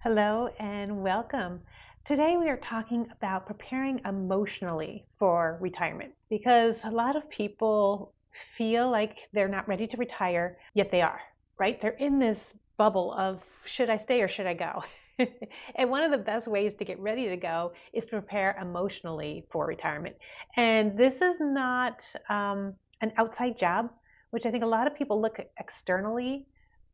Hello and welcome. Today we are talking about preparing emotionally for retirement because a lot of people feel like they're not ready to retire, yet they are, right? They're in this bubble of should I stay or should I go? And one of the best ways to get ready to go is to prepare emotionally for retirement. And this is not an outside job, which I think a lot of people look externally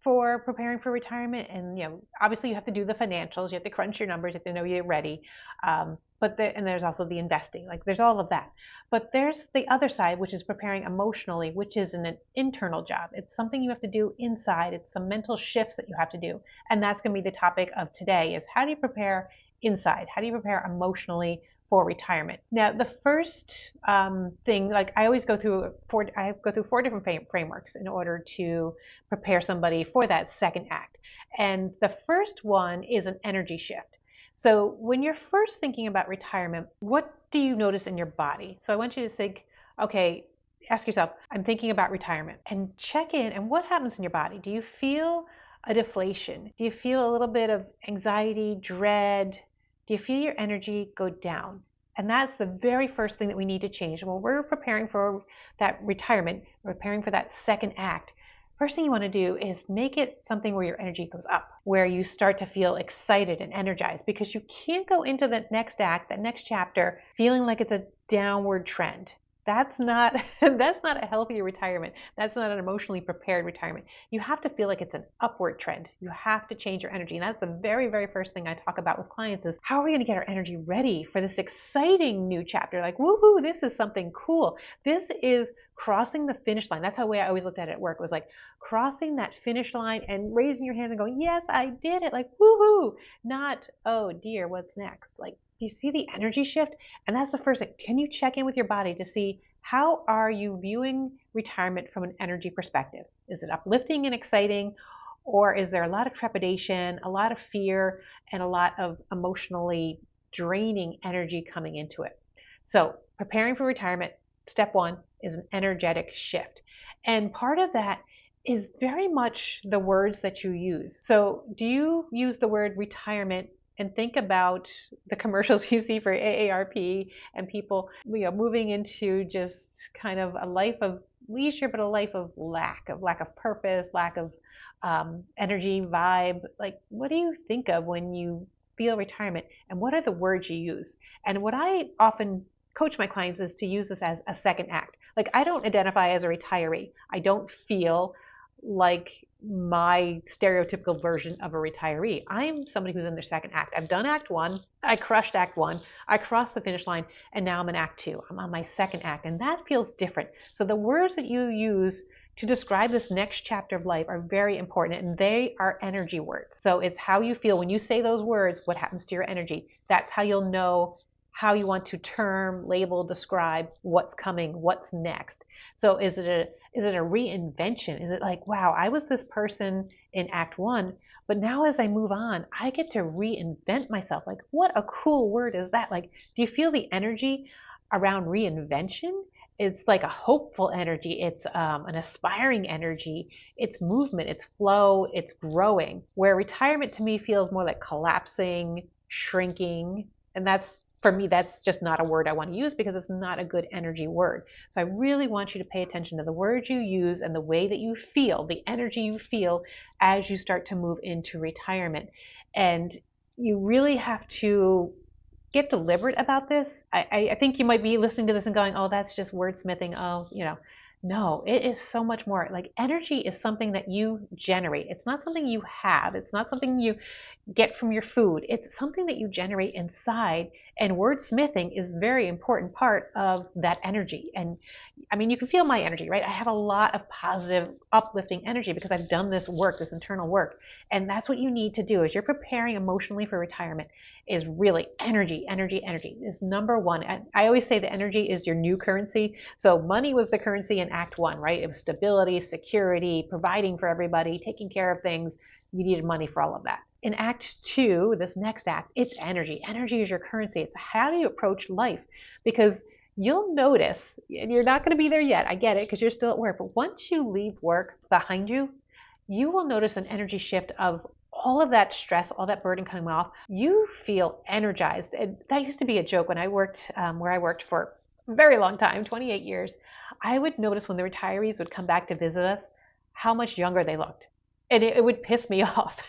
for preparing for retirement. And obviously you have to do the financials, you have to crunch your numbers, you have to know you're ready. And there's also the investing, like there's all of that. But there's the other side, which is preparing emotionally, which is an internal job. It's something you have to do inside. It's some mental shifts that you have to do. And that's going to be the topic of today: is how do you prepare inside? How do you prepare emotionally for retirement? Now, the first thing, like I always go through four different frameworks in order to prepare somebody for that second act. And the first one is an energy shift. So when you're first thinking about retirement, what do you notice in your body? So I want you to think, okay, ask yourself, I'm thinking about retirement, and check in, and what happens in your body? Do you feel a deflation? Do you feel a little bit of anxiety, dread? Do you feel your energy go down? And that's the very first thing that we need to change. When we're preparing for that retirement, preparing for that second act, first thing you want to do is make it something where your energy goes up, where you start to feel excited and energized, because you can't go into the next act, that next chapter, feeling like it's a downward trend. That's not that's not a healthy retirement. That's not an emotionally prepared retirement. You have to feel like it's an upward trend. You have to change your energy. And that's the very, very first thing I talk about with clients is how are we going to get our energy ready for this exciting new chapter? Like, woohoo, this is something cool. This is crossing the finish line. That's how way I always looked at it at work, was like crossing that finish line and raising your hands and going, yes, I did it. Like, woohoo, not, oh dear, what's next? Like, do you see the energy shift? And that's the first thing. Can you check in with your body to see how are you viewing retirement from an energy perspective? Is it uplifting and exciting, or is there a lot of trepidation, a lot of fear, and a lot of emotionally draining energy coming into it? So preparing for retirement, step one is an energetic shift. And part of that is very much the words that you use. So do you use the word retirement and think about the commercials you see for AARP and people moving into just kind of a life of leisure, but a life of lack of purpose, lack of energy, vibe? Like, what do you think of when you feel retirement, and what are the words you use? And what I often coach my clients is to use this as a second act. Like, I don't identify as a retiree. I don't feel like my stereotypical version of a retiree. I'm somebody who's in their second act. I've done act one, I crushed act one, I crossed the finish line, and now I'm in act two. I'm on my second act, and that feels different. So the words that you use to describe this next chapter of life are very important, and they are energy words. So it's how you feel when you say those words, what happens to your energy. That's how you'll know how you want to term, label, describe what's coming, what's next. So is it a reinvention? Is it like, wow, I was this person in act one, but now as I move on, I get to reinvent myself. Like, what a cool word is that? Like, do you feel the energy around reinvention? It's like a hopeful energy. It's an aspiring energy. It's movement, it's flow, it's growing. Where retirement to me feels more like collapsing, shrinking. And that's, for me, that's just not a word I want to use because it's not a good energy word. So I really want you to pay attention to the words you use and the way that you feel, the energy you feel as you start to move into retirement. And you really have to get deliberate about this. I think you might be listening to this and going, oh, that's just wordsmithing. Oh, no, it is so much more. Like, energy is something that you generate. It's not something you have. It's not something you get from your food. It's something that you generate inside, and wordsmithing is a very important part of that energy. And I mean, you can feel my energy, right? I have a lot of positive, uplifting energy because I've done this work, this internal work. And that's what you need to do as you're preparing emotionally for retirement, is really energy, energy, energy is number one. And I always say the energy is your new currency. So money was the currency in act one, right? It was stability, security, providing for everybody, taking care of things. You needed money for all of that. In act two, this next act, it's energy. Energy is your currency. It's how do you approach life? Because you'll notice, and you're not going to be there yet, I get it, because you're still at work, but once you leave work behind you, you will notice an energy shift of all of that stress, all that burden coming off, you feel energized. And that used to be a joke when I worked where I worked for a very long time, 28 years. I would notice when the retirees would come back to visit us, how much younger they looked. And it would piss me off.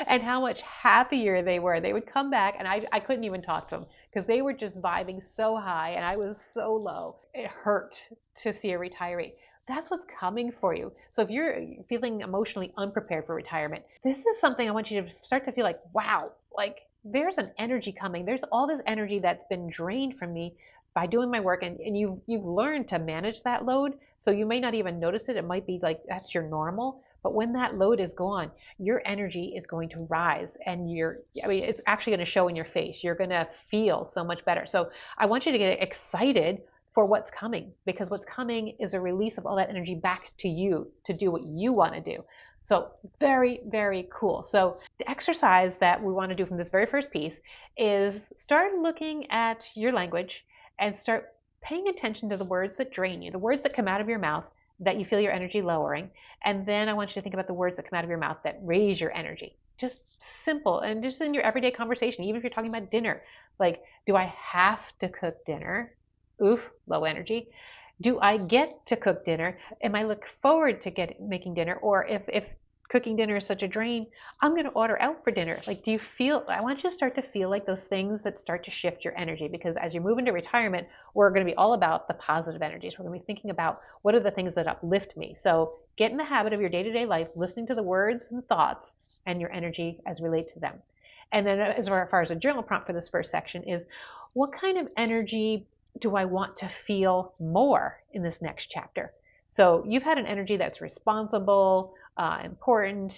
And how much happier they were. They would come back and I couldn't even talk to them because they were just vibing so high and I was so low. It hurt to see a retiree. That's what's coming for you. So if you're feeling emotionally unprepared for retirement, this is something I want you to start to feel like, wow, like there's an energy coming. There's all this energy that's been drained from me by doing my work, and you've learned to manage that load. So you may not even notice it. It might be like that's your normal. But when that load is gone, your energy is going to rise and it's actually going to show in your face. You're going to feel so much better. So I want you to get excited for what's coming, because what's coming is a release of all that energy back to you to do what you want to do. So very, very cool. So the exercise that we want to do from this very first piece is start looking at your language and start paying attention to the words that drain you, the words that come out of your mouth that you feel your energy lowering. And then I want you to think about the words that come out of your mouth that raise your energy. Just simple, and just in your everyday conversation, even if you're talking about dinner, like, do I have to cook dinner? Oof, low energy. Do I get to cook dinner? Am I look forward to making dinner? Or if cooking dinner is such a drain, I'm going to order out for dinner. Like, do you feel, I want you to start to feel like those things that start to shift your energy, because as you move into retirement, we're going to be all about the positive energies. We're going to be thinking about what are the things that uplift me. So get in the habit of your day-to-day life, listening to the words and thoughts and your energy as relate to them. And then as far as a journal prompt for this first section is, what kind of energy do I want to feel more in this next chapter? So you've had an energy that's responsible, important,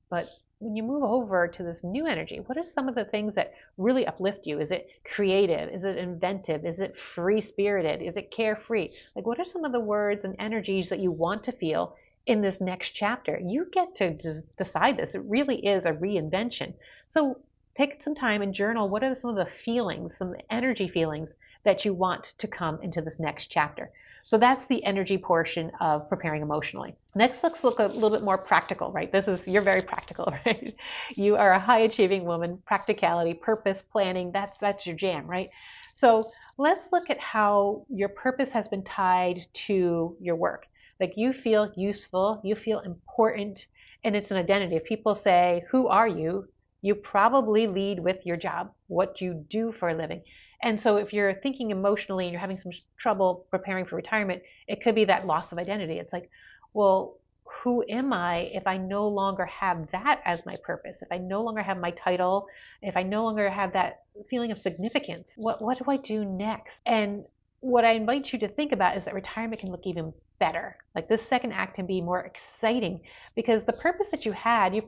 but when you move over to this new energy, what are some of the things that really uplift you? Is it creative? Is it inventive? Is it free-spirited? Is it carefree? Like, what are some of the words and energies that you want to feel in this next chapter? You get to decide this. It really is a reinvention. So take some time and journal. What are some of the feelings, some energy feelings that you want to come into this next chapter? So that's the energy portion of preparing emotionally. Next, let's look a little bit more practical, right? You're very practical, right? You are a high achieving woman, practicality, purpose, planning, that's your jam, right? So let's look at how your purpose has been tied to your work. Like, you feel useful, you feel important, and it's an identity. If people say, who are you? You probably lead with your job, what you do for a living. And so if you're thinking emotionally and you're having some trouble preparing for retirement, it could be that loss of identity. It's like, well, who am I if I no longer have that as my purpose? If I no longer have my title, if I no longer have that feeling of significance, what do I do next? And what I invite you to think about is that retirement can look even better. Like, this second act can be more exciting, because the purpose that you've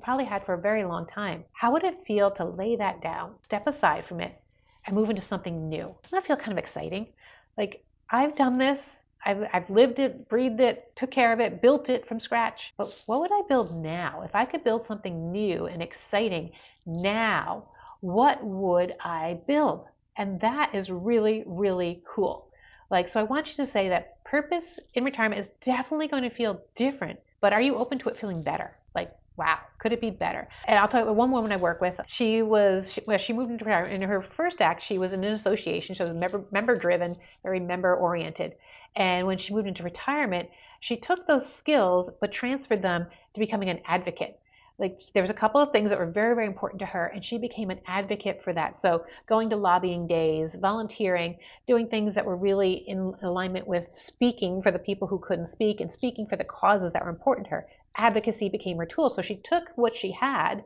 probably had for a very long time. How would it feel to lay that down, step aside from it, and move into something new? Doesn't that feel kind of exciting? Like, I've done this, I've lived it, breathed it, took care of it, built it from scratch. But what would I build now? If I could build something new and exciting now, what would I build? And that is really, really cool. Like, so I want you to say that purpose in retirement is definitely going to feel different, but are you open to it feeling better? Like, wow, could it be better? And I'll tell you, one woman I work with, she moved into retirement. In her first act, she was in an association. She was member driven, very member oriented. And when she moved into retirement, she took those skills, but transferred them to becoming an advocate. Like, there was a couple of things that were very, very important to her, and she became an advocate for that. So going to lobbying days, volunteering, doing things that were really in alignment with speaking for the people who couldn't speak and speaking for the causes that were important to her. Advocacy became her tool. So she took what she had,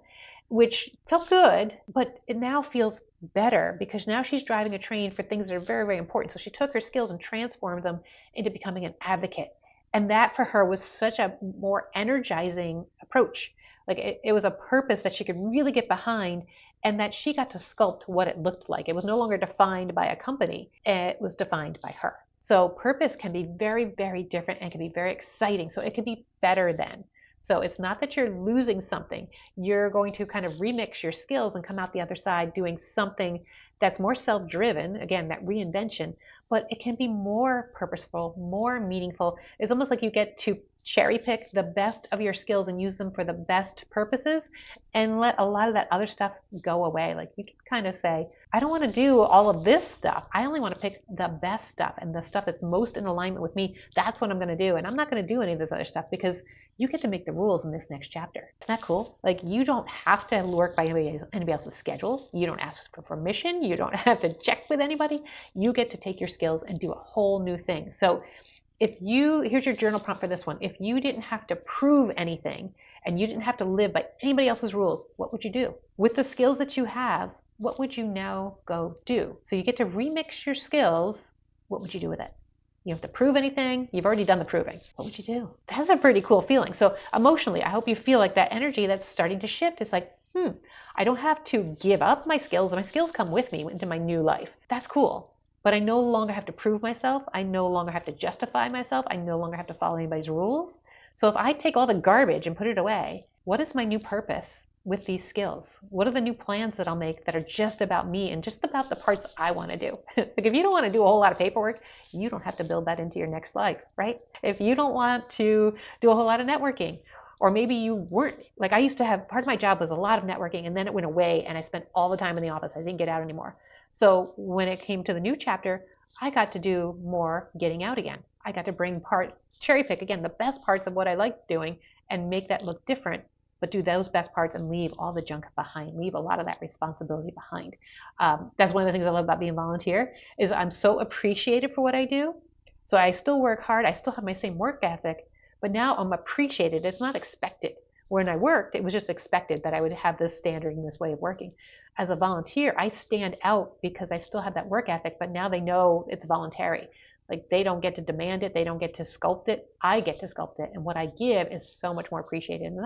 which felt good, but it now feels better because now she's driving a train for things that are very, very important. So she took her skills and transformed them into becoming an advocate. And that for her was such a more energizing approach. Like, it was a purpose that she could really get behind, and that she got to sculpt what it looked like. It was no longer defined by a company. It was defined by her. So purpose can be very, very different and can be very exciting. So it can be better then. So it's not that you're losing something. You're going to kind of remix your skills and come out the other side doing something that's more self-driven, again, that reinvention, but it can be more purposeful, more meaningful. It's almost like you get to cherry pick the best of your skills and use them for the best purposes, and let a lot of that other stuff go away. Like you can kind of say, I don't want to do all of this stuff. I only want to pick the best stuff and the stuff that's most in alignment with me. That's what I'm going to do. And I'm not going to do any of this other stuff because you get to make the rules in this next chapter. Isn't that cool? Like you don't have to work by anybody else's schedule. You don't ask for permission. You don't have to check with anybody. You get to take your skills and do a whole new thing. So here's your journal prompt for this one. If you didn't have to prove anything and you didn't have to live by anybody else's rules, what would you do? With the skills that you have, what would you now go do? So you get to remix your skills. What would you do with it? You don't have to prove anything. You've already done the proving. What would you do? That's a pretty cool feeling. So emotionally, I hope you feel like that energy that's starting to shift. It's like, I don't have to give up my skills. My skills come with me into my new life. That's cool. But I no longer have to prove myself. I no longer have to justify myself. I no longer have to follow anybody's rules. So if I take all the garbage and put it away, what is my new purpose with these skills? What are the new plans that I'll make that are just about me and just about the parts I want to do? Like if you don't want to do a whole lot of paperwork, you don't have to build that into your next life, right? If you don't want to do a whole lot of networking, or maybe you weren't, like I used to have, part of my job was a lot of networking and then it went away and I spent all the time in the office. I didn't get out anymore. So when it came to the new chapter, I got to do more getting out again. I got to cherry pick again, the best parts of what I liked doing and make that look different, but do those best parts and leave all the junk behind, leave a lot of that responsibility behind. That's one of the things I love about being a volunteer is I'm so appreciated for what I do. So I still work hard. I still have my same work ethic, but now I'm appreciated. It's not expected. When I worked, it was just expected that I would have this standard and this way of working. As a volunteer, I stand out because I still have that work ethic, but now they know it's voluntary. Like they don't get to demand it. They don't get to sculpt it. I get to sculpt it. And what I give is so much more appreciated. And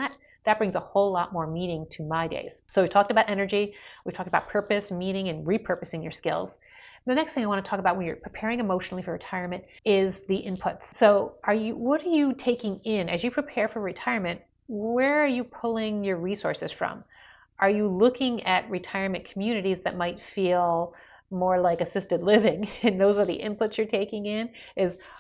that brings a whole lot more meaning to my days. So we talked about energy. We talked about purpose, meaning, and repurposing your skills. The next thing I want to talk about when you're preparing emotionally for retirement is the inputs. So what are you taking in as you prepare for retirement? Where are you pulling your resources from? Are you looking at retirement communities that might feel more like assisted living, and those are the inputs you're taking in?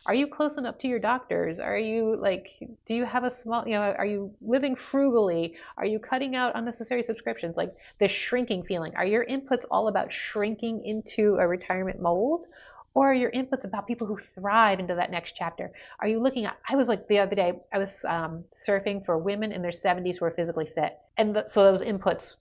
Are you close enough to your doctors? Do you have a small, are you living frugally? Are you cutting out unnecessary subscriptions? Like the shrinking feeling. Are your inputs all about shrinking into a retirement mold? Or are your inputs about people who thrive into that next chapter? Are you looking at, I was like the other day, I was surfing for women in their 70s who are physically fit. And so those inputs,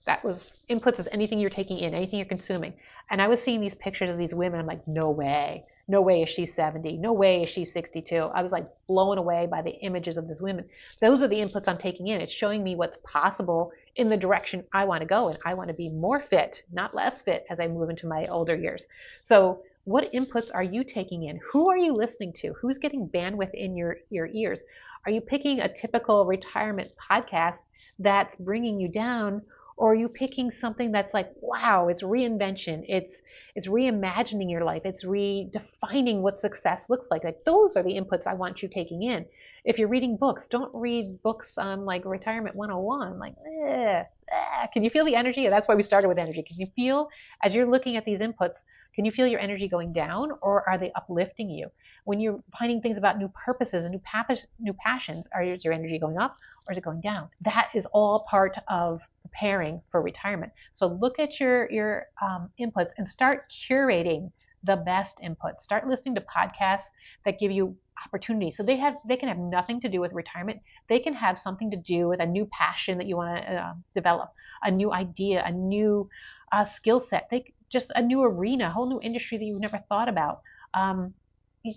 inputs is anything you're taking in, anything you're consuming. And I was seeing these pictures of these women. I'm like, no way is she 70. No way is she 62. I was like blown away by the images of these women. Those are the inputs I'm taking in. It's showing me what's possible in the direction I want to go. And I want to be more fit, not less fit as I move into my older years. So what inputs are you taking in? Who are you listening to? Who's getting bandwidth in your ears? Are you picking a typical retirement podcast that's bringing you down? Or are you picking something that's like, wow, it's reinvention. It's reimagining your life. It's redefining what success looks like. Like those are the inputs I want you taking in. If you're reading books, don't read books on like Retirement 101. Like, can you feel the energy? That's why we started with energy. Can you feel, as you're looking at these inputs, can you feel your energy going down, or are they uplifting you? When you're finding things about new purposes and new passions, is your energy going up or is it going down? That is all part of preparing for retirement. So look at your inputs and start curating the best inputs. Start listening to podcasts that give you opportunities. So they can have nothing to do with retirement. They can have something to do with a new passion that you want to develop, a new idea, a new skill set. Just a new arena, a whole new industry that you've never thought about.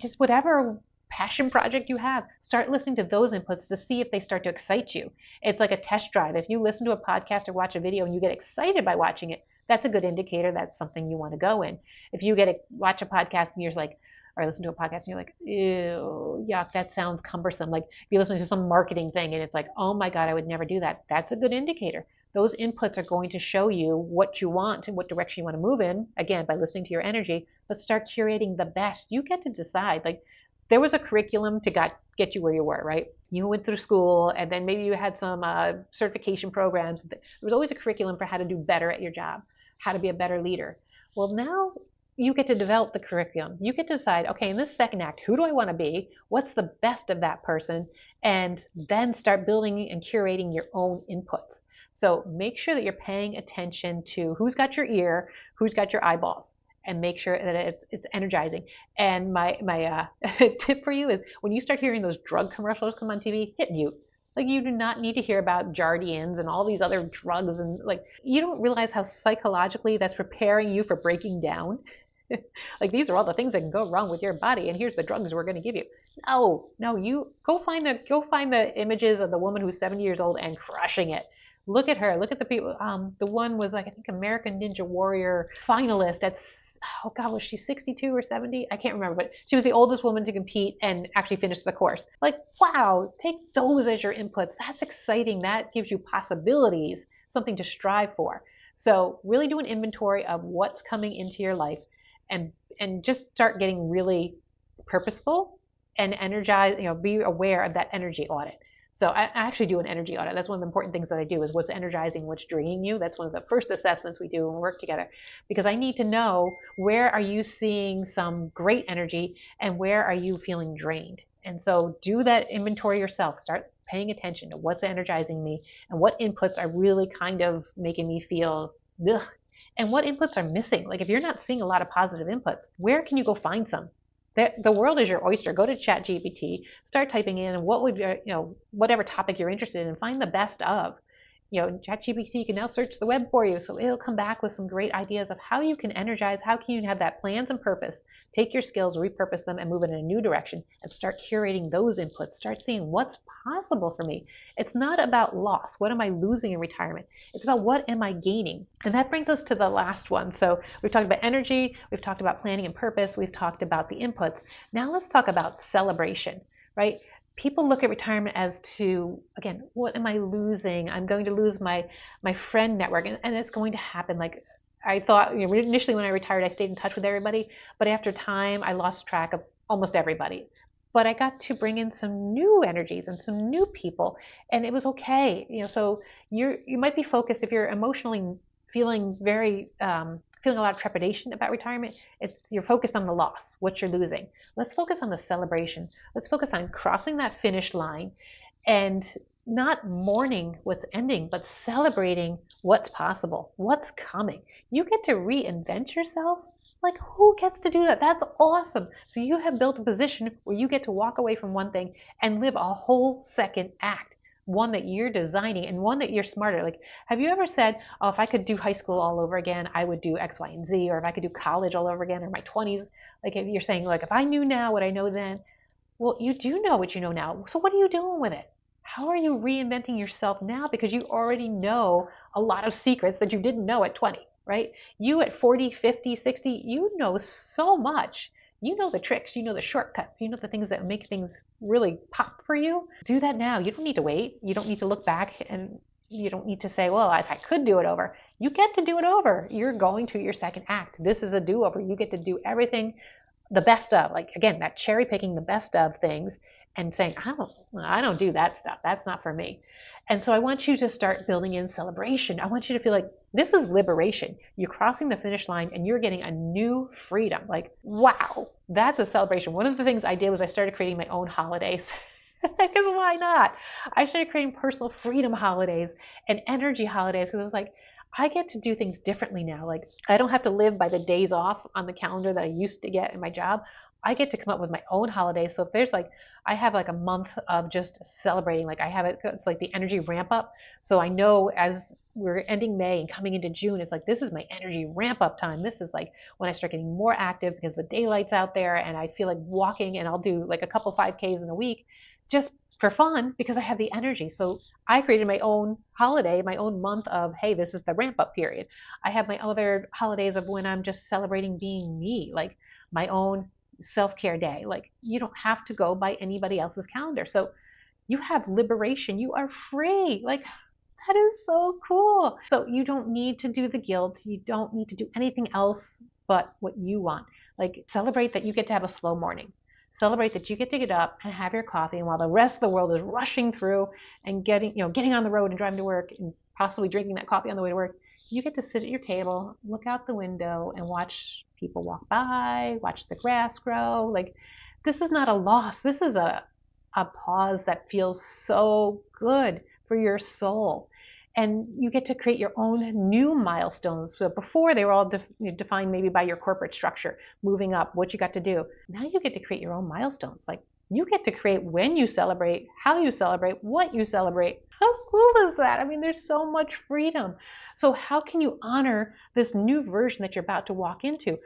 Just whatever passion project you have, start listening to those inputs to see if they start to excite you. It's like a test drive. If you listen to a podcast or watch a video and you get excited by watching it, that's a good indicator that's something you want to go in. If you watch a podcast and you're like, or listen to a podcast and you're like, ew, yuck, that sounds cumbersome. Like if you listen to some marketing thing and it's like, oh my God, I would never do that. That's a good indicator. Those inputs are going to show you what you want and what direction you want to move in, again, by listening to your energy, but start curating the best. You get to decide. Like there was a curriculum to get you where you were, right? You went through school and then maybe you had some certification programs. There was always a curriculum for how to do better at your job, how to be a better leader. Well, now you get to develop the curriculum. You get to decide, okay, in this second act, who do I want to be? What's the best of that person? and then start building and curating your own inputs. So make sure that you're paying attention to who's got your ear, who's got your eyeballs, and make sure that it's energizing. And my tip for you is when you start hearing those drug commercials come on TV, hit mute. Like, you do not need to hear about Jardians and all these other drugs, and like, you don't realize how psychologically that's preparing you for breaking down. Like, these are all the things that can go wrong with your body, and here's the drugs we're going to give you. No, you go find the images of the woman who's 70 years old and crushing it. Look at her. Look at the people. The one was like, I think, American Ninja Warrior finalist at, oh God, was she 62 or 70? I can't remember, but she was the oldest woman to compete and actually finish the course. Like, wow, take those as your inputs. That's exciting. That gives you possibilities, something to strive for. So really do an inventory of what's coming into your life, and just start getting really purposeful and energize, be aware of that energy audit. So I actually do an energy audit. That's one of the important things that I do, is what's energizing, what's draining you. That's one of the first assessments we do when we work together, because I need to know, where are you seeing some great energy and where are you feeling drained? And so do that inventory yourself. Start paying attention to what's energizing me and what inputs are really kind of making me feel ugh, and what inputs are missing. Like, if you're not seeing a lot of positive inputs, where can you go find some? The world is your oyster. Go to ChatGPT, start typing in what would whatever topic you're interested in, and find the best of. ChatGPT can now search the web for you, so it'll come back with some great ideas of how you can energize, how can you have that plans and purpose, take your skills, repurpose them, and move in a new direction, and start curating those inputs, start seeing what's possible for me. It's not about loss. What am I losing in retirement? It's about what am I gaining? And that brings us to the last one. So we've talked about energy, we've talked about planning and purpose, we've talked about the inputs. Now let's talk about celebration, right? People look at retirement as to, again, what am I losing? I'm going to lose my friend network, and it's going to happen. Like, I thought, initially when I retired, I stayed in touch with everybody, but after time, I lost track of almost everybody. But I got to bring in some new energies and some new people, and it was okay. So you might be focused, if you're emotionally feeling very feeling a lot of trepidation about retirement, you're focused on the loss, what you're losing. Let's focus on the celebration. Let's focus on crossing that finish line and not mourning what's ending, but celebrating what's possible, what's coming. You get to reinvent yourself. Like, who gets to do that? That's awesome. So you have built a position where you get to walk away from one thing and live a whole second act, one that you're designing and one that you're smarter. Like, have you ever said, oh, if I could do high school all over again, I would do X, Y, and Z, or if I could do college all over again, or my 20s? Like, if you're saying, like, if I knew now what I know then, well, you do know what you know now. So what are you doing with it? How are you reinventing yourself now? Because you already know a lot of secrets that you didn't know at 20, right? You at 40, 50, 60, you know so much. You know the tricks, you know the shortcuts, you know the things that make things really pop for you. Do that now. You don't need to wait. You don't need to look back, and you don't need to say, well, if I could do it over. You get to do it over. You're going to your second act. This is a do-over. You get to do everything the best of. Like, again, that cherry picking the best of things and saying, I don't do that stuff. That's not for me. And so I want you to start building in celebration. I want you to feel like this is liberation. You're crossing the finish line and you're getting a new freedom. Like, wow, that's a celebration. One of the things I did was I started creating my own holidays. Because why not? I started creating personal freedom holidays and energy holidays, because I was like, I get to do things differently now. Like, I don't have to live by the days off on the calendar that I used to get in my job. I get to come up with my own holidays. So if there's like, I have like a month of just celebrating, like I have it's like the energy ramp up. So I know as we're ending May and coming into June, it's like, this is my energy ramp up time. This is like when I start getting more active because the daylight's out there and I feel like walking, and I'll do like a couple 5Ks in a week just for fun because I have the energy. So I created my own holiday, my own month of, hey, this is the ramp up period. I have my other holidays of when I'm just celebrating being me, like my own self-care day. Like, you don't have to go by anybody else's calendar. So you have liberation. You are free. Like, that is so cool. So you don't need to do the guilt. You don't need to do anything else but what you want. Like, celebrate that you get to have a slow morning. Celebrate that you get to get up and have your coffee, and while the rest of the world is rushing through and getting on the road and driving to work and possibly drinking that coffee on the way to work, you get to sit at your table, look out the window, and watch people walk by, watch the grass grow. Like, this is not a loss. This is a a pause that feels so good for your soul. And you get to create your own new milestones. So before they were all defined maybe by your corporate structure, moving up, what you got to do. Now you get to create your own milestones. Like you get to create when you celebrate, how you celebrate, what you celebrate. How cool is that? I mean, there's so much freedom. So how can you honor this new version that you're about to walk into?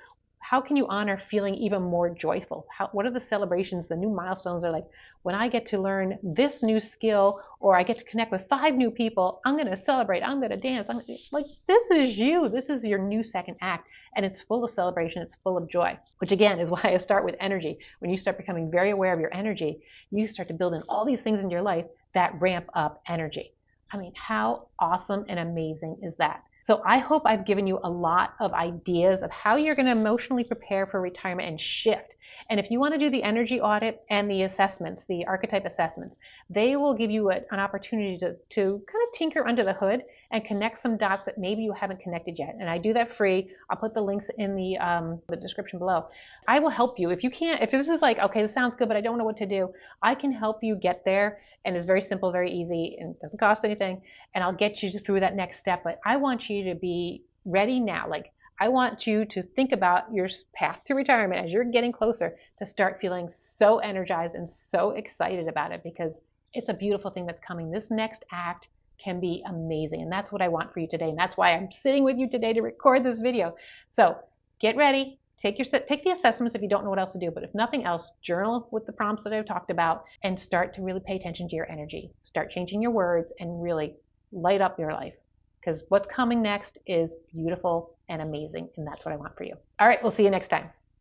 How can you honor feeling even more joyful? What are the celebrations, the new milestones are like, when I get to learn this new skill or I get to connect with 5 new people, I'm going to celebrate, I'm going to dance. Like, this is you. This is your new second act. And it's full of celebration. It's full of joy, which again is why I start with energy. When you start becoming very aware of your energy, you start to build in all these things in your life that ramp up energy. I mean, how awesome and amazing is that? So I hope I've given you a lot of ideas of how you're going to emotionally prepare for retirement and shift. And if you want to do the energy audit and the assessments, the archetype assessments, they will give you an opportunity to kind of tinker under the hood and connect some dots that maybe you haven't connected yet. And I do that free. I'll put the links in the description below. I will help you. If you can't, if this is like, okay, this sounds good, but I don't know what to do, I can help you get there. And it's very simple, very easy, and doesn't cost anything. And I'll get you through that next step. But I want you to be ready now. Like, I want you to think about your path to retirement as you're getting closer to start feeling so energized and so excited about it, because it's a beautiful thing that's coming. This next act can be amazing. And that's what I want for you today. And that's why I'm sitting with you today to record this video. So get ready. Take the assessments if you don't know what else to do, but if nothing else, journal with the prompts that I've talked about and start to really pay attention to your energy. Start changing your words and really light up your life, because what's coming next is beautiful and amazing, and that's what I want for you. All right, we'll see you next time.